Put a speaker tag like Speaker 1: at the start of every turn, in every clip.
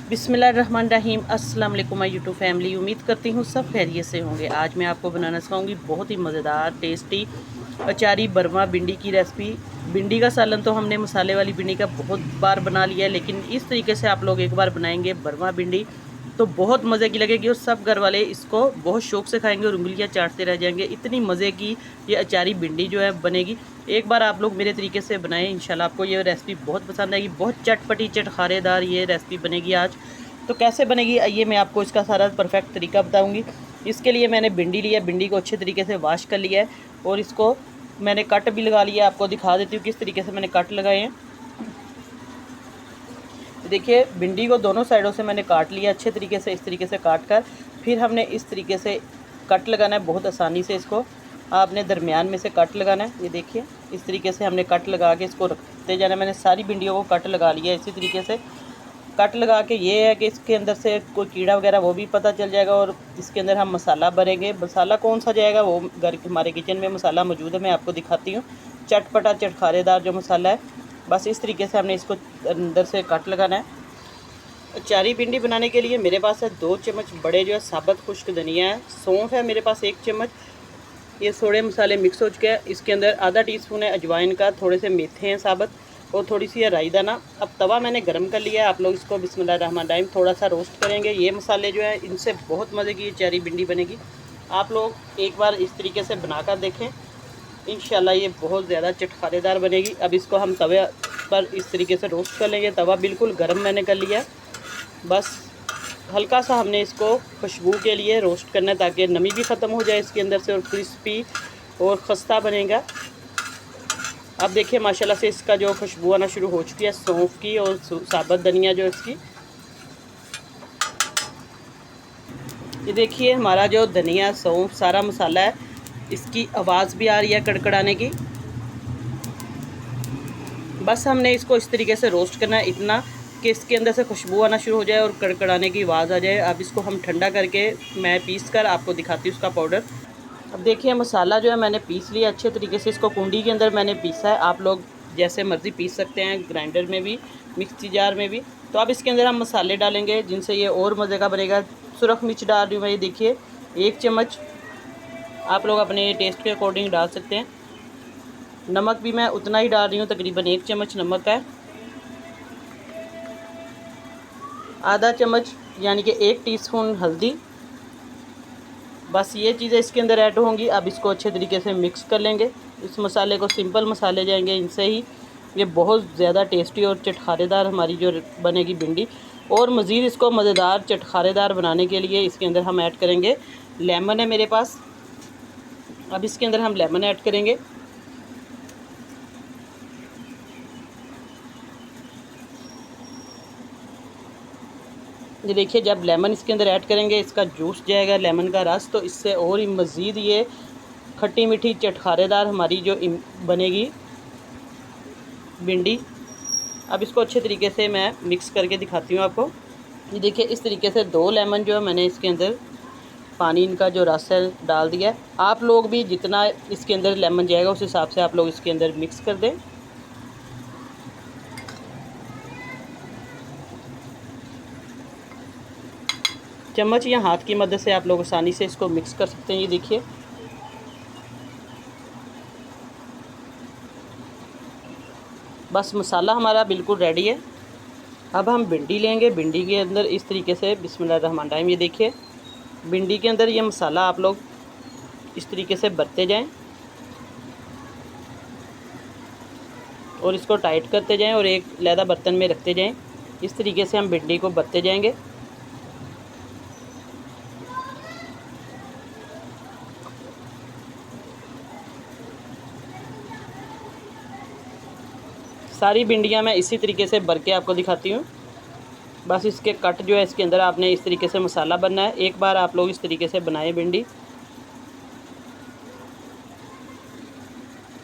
Speaker 1: बिस्मिल्लाहिर्रहमानिर्रहीम। अस्सलाम वालेकुम माय यूट्यूब फैमिली। उम्मीद करती हूँ सब खैरियत से होंगे। आज मैं आपको बनाना सिखाऊंगी बहुत ही मज़ेदार टेस्टी अचारी बरमा भिंडी की रेसिपी। भिंडी का सालन तो हमने मसाले वाली भिंडी का बहुत बार बना लिया है, लेकिन इस तरीके से आप लोग एक बार बनाएंगे बरमा भिंडी तो बहुत मज़े की लगेगी और सब घर वाले इसको बहुत शौक से खाएंगे और उंगलियां चाटते रह जाएंगे। इतनी मज़े की ये अचारी भिंडी जो है बनेगी। एक बार आप लोग मेरे तरीके से बनाएं, इंशाल्लाह आपको ये रेसिपी बहुत पसंद आएगी। बहुत चटपटी चटखारेदार ये रेसिपी बनेगी आज। तो कैसे बनेगी आइए मैं आपको इसका सारा परफेक्ट तरीका बताऊँगी। इसके लिए मैंने भिंडी लिया, भिंडी को अच्छे तरीके से वॉश कर लिया है और इसको मैंने कट भी लगा लिया है। आपको दिखा देती हूँ किस तरीके से मैंने कट लगाए हैं। देखिए भिंडी को दोनों साइडों से मैंने काट लिया अच्छे तरीके से। इस तरीके से काट कर फिर हमने इस तरीके से कट लगाना है बहुत आसानी से। इसको आपने दरमियान में से कट लगाना है। ये देखिए इस तरीके से हमने कट लगा के इसको रखते जाना है। मैंने सारी भिंडियों को कट लगा लिया इसी तरीके से। कट लगा के ये है कि इसके अंदर से कोई कीड़ा वगैरह वो भी पता चल जाएगा और इसके अंदर हम मसाला भरेंगे। मसाला कौन सा जाएगा वो घर हमारे किचन में मसाला मौजूद है, मैं आपको दिखाती हूँ। चटपटा चटखारेदार जो मसाला है, बस इस तरीके से हमने इसको अंदर से कट लगाना है। अचारी भिंडी बनाने के लिए मेरे पास है 2 चम्मच बड़े जो है साबुत खुश्क धनिया है। सौंफ है मेरे पास 1 चम्मच। ये सोडे मसाले मिक्स हो चुके हैं। इसके अंदर आधा टीस्पून है अजवाइन का, थोड़े से मेथे हैं साबुत और थोड़ी सी है राई दाना। अब तवा मैंने गर्म कर लिया है। आप लोग इसको बिस्मिल्लाहिर्रहमानिर्रहीम थोड़ा सा रोस्ट करेंगे। ये मसाले जो है इनसे बहुत मज़े की अचारी भिंडी बनेगी। आप लोग एक बार इस तरीके से बनाकर देखें, इंशाल्लाह ये बहुत ज़्यादा चटखारेदार बनेगी। अब इसको हम तवे पर इस तरीके से रोस्ट कर लेंगे। तवा बिल्कुल गर्म मैंने कर लिया, बस हल्का सा हमने इसको खुशबू के लिए रोस्ट करना है ताकि नमी भी ख़त्म हो जाए इसके अंदर से और क्रिस्पी और खस्ता बनेगा। अब देखिए माशाल्लाह से इसका जो खुशबू आना शुरू हो चुकी है सौंफ की और साबुत धनिया जो इसकी। ये देखिए हमारा जो धनिया सौंफ सारा मसाला है, इसकी आवाज़ भी आ रही है कड़कड़ाने की। बस हमने इसको इस तरीके से रोस्ट करना है इतना कि इसके अंदर से खुशबू आना शुरू हो जाए और कड़कड़ाने की आवाज़ आ जाए। अब इसको हम ठंडा करके मैं पीस कर आपको दिखाती हूँ उसका पाउडर। अब देखिए मसाला जो है मैंने पीस लिया अच्छे तरीके से। इसको कुंडी के अंदर मैंने पीसा है। आप लोग जैसे मर्ज़ी पीस सकते हैं, ग्राइंडर में भी, मिक्सी जार में भी। तो अब इसके अंदर हम मसाले डालेंगे जिनसे ये और मज़े का बनेगा। सुरख मिर्च डाल रही हूँ मैं, ये देखिए 1 चम्मच। आप लोग अपने टेस्ट के अकॉर्डिंग डाल सकते हैं। नमक भी मैं उतना ही डाल रही हूँ, तकरीबन 1 चम्मच नमक है। आधा चम्मच यानी कि 1 टीस्पून हल्दी। बस ये चीज़ें इसके अंदर ऐड होंगी। अब इसको अच्छे तरीके से मिक्स कर लेंगे। इस मसाले को सिंपल मसाले जाएंगे, इनसे ही ये बहुत ज़्यादा टेस्टी और चटखारेदार हमारी जो बनेगी भिंडी। और मज़ीद इसको मज़ेदार चटखारेदार बनाने के लिए इसके अंदर हम ऐड करेंगे लेमन है मेरे पास। अब इसके अंदर हम लेमन ऐड करेंगे। ये देखिए जब लेमन इसके अंदर ऐड करेंगे, इसका जूस जाएगा लेमन का रस, तो इससे और ही मज़ीद ये खट्टी मीठी चटखारेदार हमारी जो बनेगी भिंडी। अब इसको अच्छे तरीके से मैं मिक्स करके दिखाती हूँ आपको। ये देखिए इस तरीके से 2 लेमन जो है मैंने इसके अंदर पानी इनका जो रस है डाल दिया है। आप लोग भी जितना इसके अंदर लेमन जाएगा उस हिसाब से आप लोग इसके अंदर मिक्स कर दें। चम्मच या हाथ की मदद से आप लोग आसानी से इसको मिक्स कर सकते हैं। ये देखिए बस मसाला हमारा बिल्कुल रेडी है। अब हम भिंडी लेंगे। भिंडी के अंदर इस तरीके से बिस्मिल्लाहिर्रहमानिर्रहीम, ये देखिए भिंडी के अंदर ये मसाला आप लोग इस तरीके से भरते जाएं और इसको टाइट करते जाएं और एक लैदा बर्तन में रखते जाएं। इस तरीके से हम भिंडी को भरते जाएंगे। सारी भिंडियाँ मैं इसी तरीके से भर के आपको दिखाती हूँ। बस इसके कट जो है इसके अंदर आपने इस तरीके से मसाला बनना है। एक बार आप लोग इस तरीके से बनाएं भिंडी।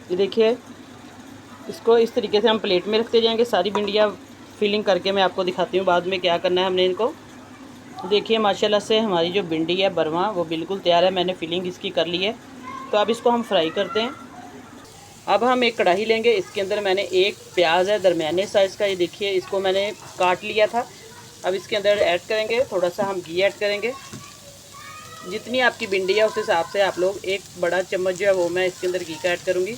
Speaker 1: ये देखिए इसको इस तरीके से हम प्लेट में रखते जाएंगे। सारी भिंडियाँ फिलिंग करके मैं आपको दिखाती हूँ बाद में क्या करना है हमने इनको। देखिए माशाल्लाह से हमारी जो भिंडी है बरमा वो बिल्कुल तैयार है। मैंने फिलिंग इसकी कर ली है। तो अब इसको हम फ्राई करते हैं। अब हम एक कढ़ाई लेंगे। इसके अंदर मैंने एक प्याज है दरमियाने साइज़ का, ये देखिए इसको मैंने काट लिया था। अब इसके अंदर ऐड करेंगे थोड़ा सा हम घी ऐड करेंगे। जितनी आपकी भिंडी है उस हिसाब से आप लोग 1 बड़ा चम्मच जो है वो मैं इसके अंदर घी का ऐड करूँगी।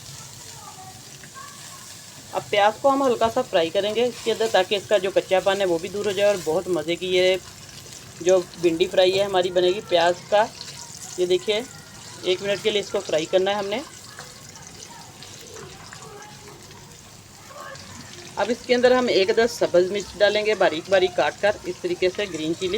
Speaker 1: अब प्याज को हम हल्का सा फ्राई करेंगे इसके अंदर, ताकि इसका जो कच्चापन है वो भी दूर हो जाए और बहुत मज़े की ये जो भिंडी फ्राई है हमारी बनेगी प्याज का। ये देखिए 1 मिनट के लिए इसको फ्राई करना है हमने। अब इसके अंदर हम 1-10 सब्ज़ मिर्च डालेंगे बारीक बारीक काट कर, इस तरीके से ग्रीन चिली।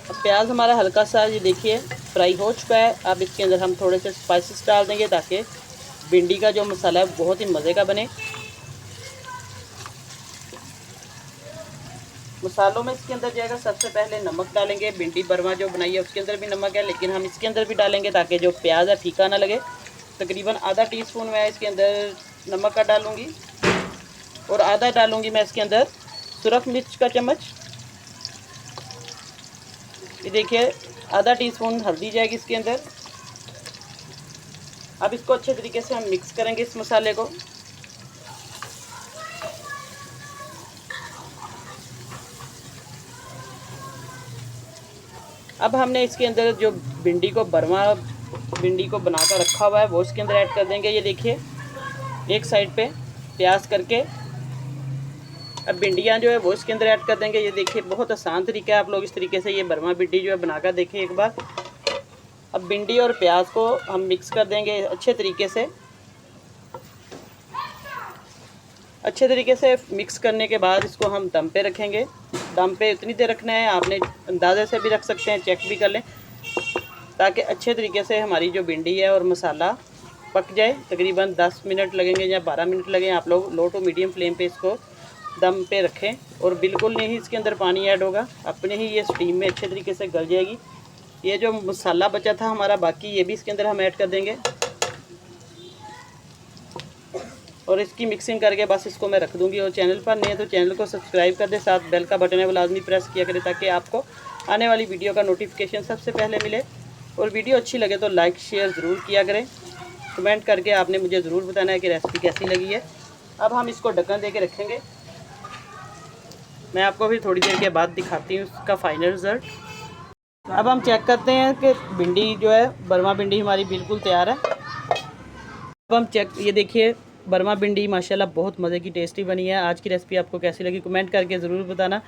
Speaker 1: अब प्याज हमारा हल्का सा ये देखिए फ्राई हो चुका है। अब इसके अंदर हम थोड़े से स्पाइसेस डाल देंगे ताकि भिंडी का जो मसाला है बहुत ही मज़े का बने। मसालों में इसके अंदर जाएगा सबसे पहले नमक डालेंगे। भिंडी बरमा जो बनाई है उसके अंदर भी नमक है, लेकिन हम इसके अंदर भी डालेंगे ताकि जो प्याज है फीका ना लगे। तकरीबन आधा टीस्पून मैं इसके अंदर नमक का डालूँगी और आधा डालूँगी मैं इसके अंदर सुरख मिर्च का चम्मच। ये देखिए आधा टीस्पून हल्दी जाएगी इसके अंदर। अब इसको अच्छे तरीके से हम मिक्स करेंगे इस मसाले को। अब हमने इसके अंदर जो भिंडी को बनाकर रखा हुआ है वो इसके अंदर ऐड कर देंगे। ये देखिए एक साइड पे प्याज करके अब भिंडियाँ जो है वो इसके अंदर ऐड कर देंगे। ये देखिए बहुत आसान तरीका है, आप लोग इस तरीके से ये बरमा भिंडी जो है बनाकर देखें एक बार। अब भिंडी और प्याज को हम मिक्स कर देंगे अच्छे तरीके से। अच्छे तरीके से मिक्स करने के बाद इसको हम दम पे रखेंगे। दम पे इतनी देर रखना है, आपने अंदाजे से भी रख सकते हैं, चेक भी कर लें, ताकि अच्छे तरीके से हमारी जो भिंडी है और मसाला पक जाए। तकरीबन 10 मिनट लगेंगे या 12 मिनट लगें। आप लोग लो टू मीडियम फ्लेम पे इसको दम पे रखें और बिल्कुल नहीं इसके अंदर पानी ऐड होगा, अपने ही ये स्टीम में अच्छे तरीके से गल जाएगी। ये जो मसाला बचा था हमारा बाकी, ये भी इसके अंदर हम ऐड कर देंगे और इसकी मिक्सिंग करके बस इसको मैं रख दूंगी। और चैनल पर नए तो चैनल को सब्सक्राइब कर दें, साथ बेल का बटन है वो लाजमी प्रेस किया करें ताकि आपको आने वाली वीडियो का नोटिफिकेशन सबसे पहले मिले। और वीडियो अच्छी लगे तो लाइक शेयर ज़रूर किया करें। कमेंट करके आपने मुझे ज़रूर बताना है कि रेसिपी कैसी लगी है। अब हम इसको ढक्कन दे के रखेंगे। मैं आपको भी थोड़ी देर के बाद दिखाती हूँ इसका फाइनल रिज़ल्ट। अब हम चेक करते हैं कि भिंडी जो है बरमा भिंडी हमारी बिल्कुल तैयार है। अब हम ये देखिए बरमा भिंडी माशाल्लाह बहुत मज़े की टेस्टी बनी है। आज की रेसिपी आपको कैसी लगी कमेंट करके ज़रूर बताना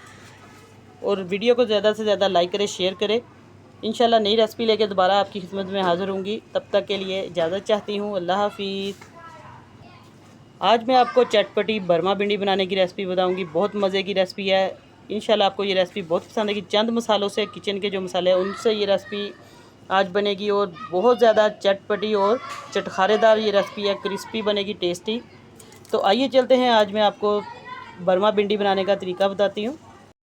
Speaker 1: और वीडियो को ज़्यादा से ज़्यादा लाइक करें, शेयर करें। इंशाल्लाह नई रेसिपी लेके दोबारा आपकी खिदमत में हाज़िर होंगी। तब तक के लिए इजाज़त चाहती हूँ। अल्लाह हाफिज़। आज मैं आपको चटपटी बरमा भिंडी बनाने की रेसिपी बताऊंगी। बहुत मज़े की रेसिपी है। इंशाल्लाह आपको ये रेसिपी बहुत पसंद आएगी। चंद मसालों से, किचन के जो मसाले हैं उनसे ये रेसिपी आज बनेगी और बहुत ज़्यादा चटपटी और चटखारेदार ये रेसिपी है, क्रिस्पी बनेगी, टेस्टी। तो आइए चलते हैं, आज मैं आपको बरमा भिंडी बनाने का तरीका बताती हूँ।